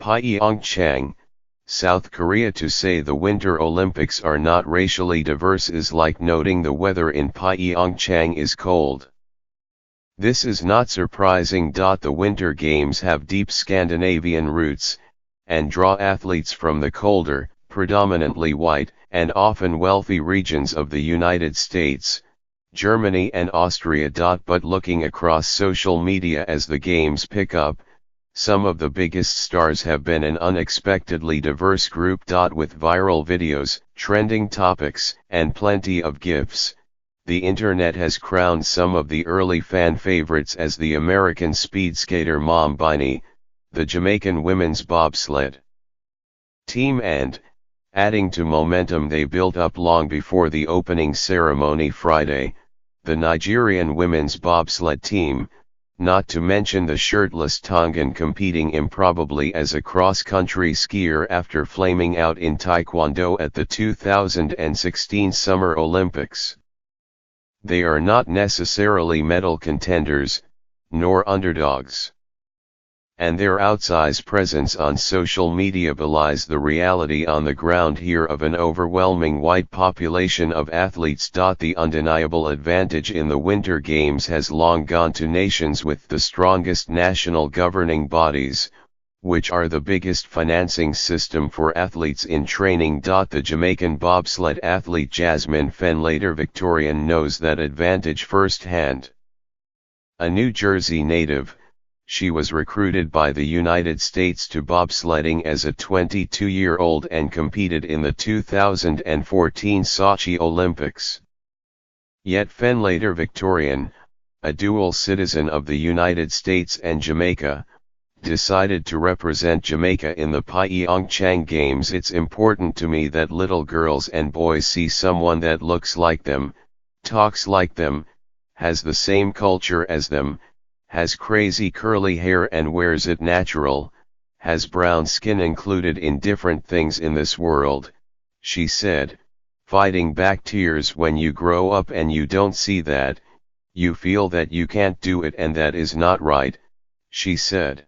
Pyeongchang, South Korea. To say the Winter Olympics are not racially diverse is like noting the weather in Pyeongchang is cold. This is not surprising. The Winter Games have deep Scandinavian roots, and draw athletes from the colder, predominantly white, and often wealthy regions of the United States, Germany and Austria. But looking across social media as the games pick up, some of the biggest stars have been an unexpectedly diverse group. With viral videos, trending topics, and plenty of gifs, the internet has crowned some of the early fan favorites as the American speed skater Mom Biny, the Jamaican women's bobsled team, and, adding to momentum they built up long before the opening ceremony Friday, the Nigerian women's bobsled team, not to mention the shirtless Tongan competing improbably as a cross-country skier after flaming out in Taekwondo at the 2016 Summer Olympics. They are not necessarily medal contenders, nor underdogs. And their outsized presence on social media belies the reality on the ground here of an overwhelming white population of athletes. The undeniable advantage in the Winter Games has long gone to nations with the strongest national governing bodies, which are the biggest financing system for athletes in training. The Jamaican bobsled athlete Jasmine Fenlater-Victorian knows that advantage firsthand. A New Jersey native, she was recruited by the United States to bobsledding as a 22-year-old and competed in the 2014 Sochi Olympics. Yet Fenlater-Victorian, a dual citizen of the United States and Jamaica, decided to represent Jamaica in the Pyeongchang Games. It's important to me that little girls and boys see someone that looks like them, talks like them, has the same culture as them, has crazy curly hair and wears it natural, has brown skin included in different things in this world, she said, fighting back tears. When you grow up and you don't see that, you feel that you can't do it and that is not right, she said.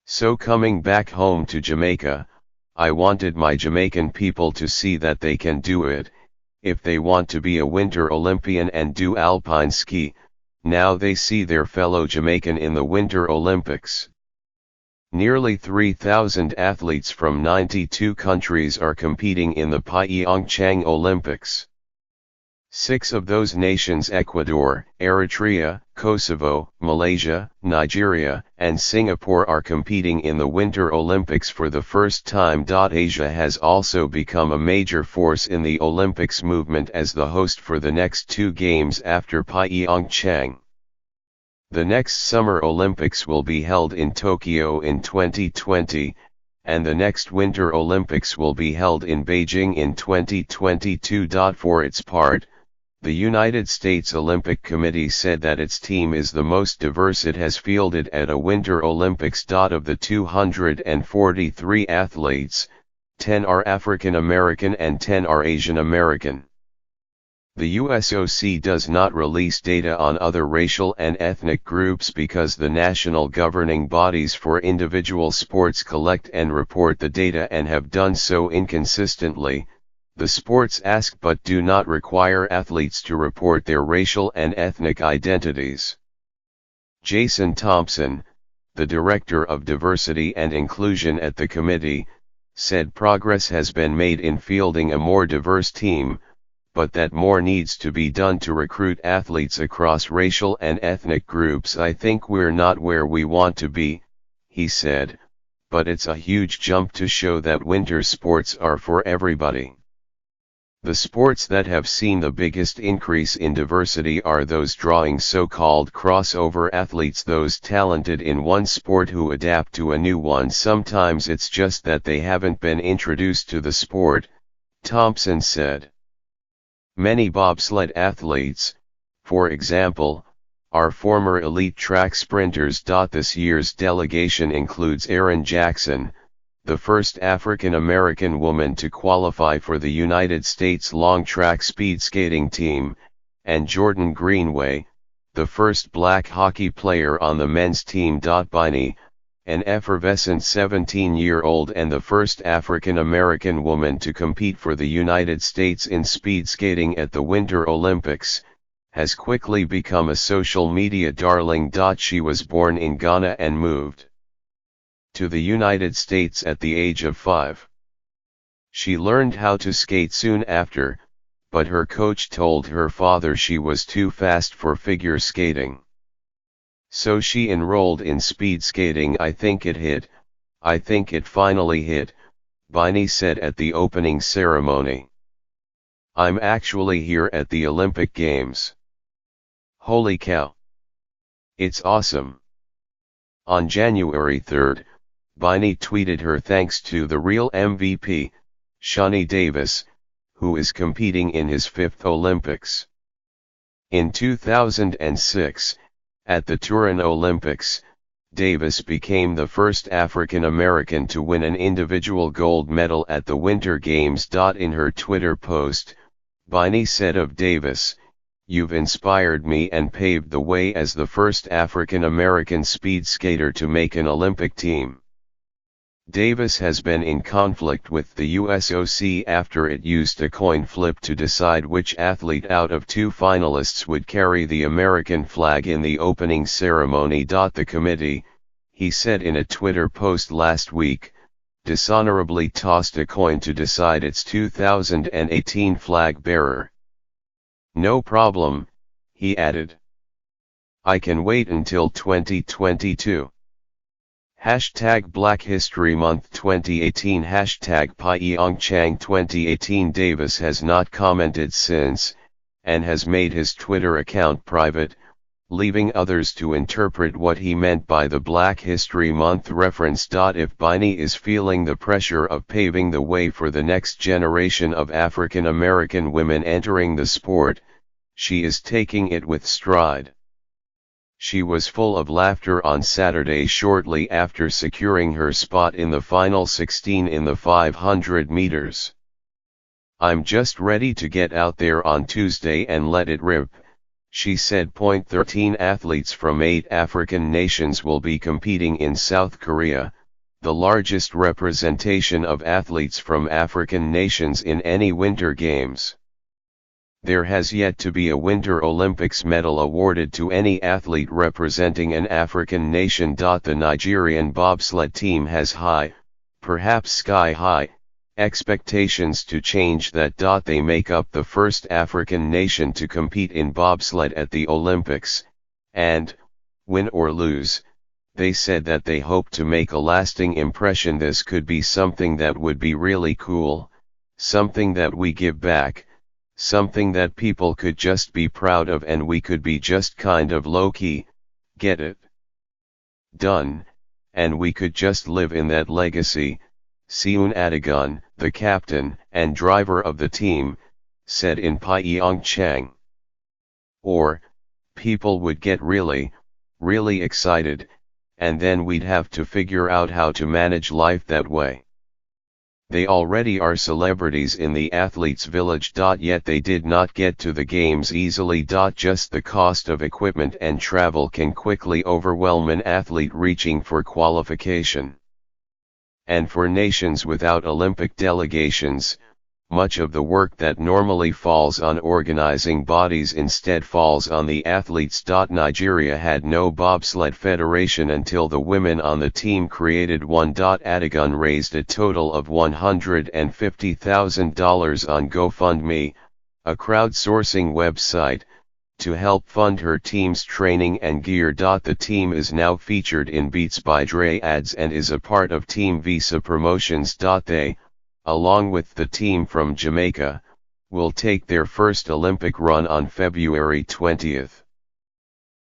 So coming back home to Jamaica, I wanted my Jamaican people to see that they can do it, if they want to be a Winter Olympian and do alpine ski. Now they see their fellow Jamaican in the Winter Olympics. Nearly 3,000 athletes from 92 countries are competing in the Pyeongchang Olympics. 6 of those nations, Ecuador, Eritrea, Kosovo, Malaysia, Nigeria, and Singapore, are competing in the Winter Olympics for the first time. Asia has also become a major force in the Olympics movement as the host for the next 2 games after Pyeongchang. The next Summer Olympics will be held in Tokyo in 2020, and the next Winter Olympics will be held in Beijing in 2022. For its part, the United States Olympic Committee said that its team is the most diverse it has fielded at a Winter Olympics. Of the 243 athletes, 10 are African American and 10 are Asian American. The USOC does not release data on other racial and ethnic groups because the national governing bodies for individual sports collect and report the data and have done so inconsistently. The sports ask but do not require athletes to report their racial and ethnic identities. Jason Thompson, the Director of Diversity and Inclusion at the committee, said progress has been made in fielding a more diverse team, but that more needs to be done to recruit athletes across racial and ethnic groups. I think we're not where we want to be, he said, but it's a huge jump to show that winter sports are for everybody. The sports that have seen the biggest increase in diversity are those drawing so-called crossover athletes, those talented in one sport who adapt to a new one. Sometimes it's just that they haven't been introduced to the sport, Thompson said. Many bobsled athletes, for example, are former elite track sprinters. This year's delegation includes Erin Jackson, the first African-American woman to qualify for the United States long track speed skating team, and Jordan Greenway, the first black hockey player on the men's team. Biny, an effervescent 17-year-old and the first African-American woman to compete for the United States in speed skating at the Winter Olympics, has quickly become a social media darling. She was born in Ghana and moved to the United States at the age of 5. She learned how to skate soon after, but her coach told her father she was too fast for figure skating. So she enrolled in speed skating. I think it finally hit, Biney said at the opening ceremony. I'm actually here at the Olympic Games. Holy cow. It's awesome. On January 3, Biney tweeted her thanks to the real MVP, Shani Davis, who is competing in his 5th Olympics. In 2006, at the Turin Olympics, Davis became the first African American to win an individual gold medal at the Winter Games. In her Twitter post, Biney said of Davis, "You've inspired me and paved the way as the first African American speed skater to make an Olympic team." Davis has been in conflict with the USOC after it used a coin flip to decide which athlete out of 2 finalists would carry the American flag in the opening ceremony. The committee, he said in a Twitter post last week, dishonorably tossed a coin to decide its 2018 flag bearer. No problem, he added. I can wait until 2022. Black History Month 2018 Pyeongchang 2018 Davis has not commented since, and has made his Twitter account private, leaving others to interpret what he meant by the Black History Month reference. If Biney is feeling the pressure of paving the way for the next generation of African American women entering the sport, she is taking it with stride. She was full of laughter on Saturday shortly after securing her spot in the final 16 in the 500 meters. I'm just ready to get out there on Tuesday and let it rip, she said. 13 athletes from 8 African nations will be competing in South Korea, the largest representation of athletes from African nations in any Winter Games. There has yet to be a Winter Olympics medal awarded to any athlete representing an African nation. The Nigerian bobsled team has high, perhaps sky-high, expectations to change that. They make up the first African nation to compete in bobsled at the Olympics, and, win or lose, they said that they hope to make a lasting impression. This could be something that would be really cool, something that we give back, something that people could just be proud of, and we could be just kind of low-key, get it done, and we could just live in that legacy, Seun Adigun, the captain and driver of the team, said in Pyeongchang. Or, people would get really, really excited, and then we'd have to figure out how to manage life that way. They already are celebrities in the athletes' village. Yet they did not get to the games easily. Just the cost of equipment and travel can quickly overwhelm an athlete reaching for qualification. And for nations without Olympic delegations, much of the work that normally falls on organizing bodies instead falls on the athletes. Nigeria had no bobsled federation until the women on the team created one. Adigun raised a total of $150,000 on GoFundMe, a crowdsourcing website, to help fund her team's training and gear. The team is now featured in Beats by Dre ads and is a part of Team Visa Promotions. They, along with the team from Jamaica, will take their first Olympic run on February 20th.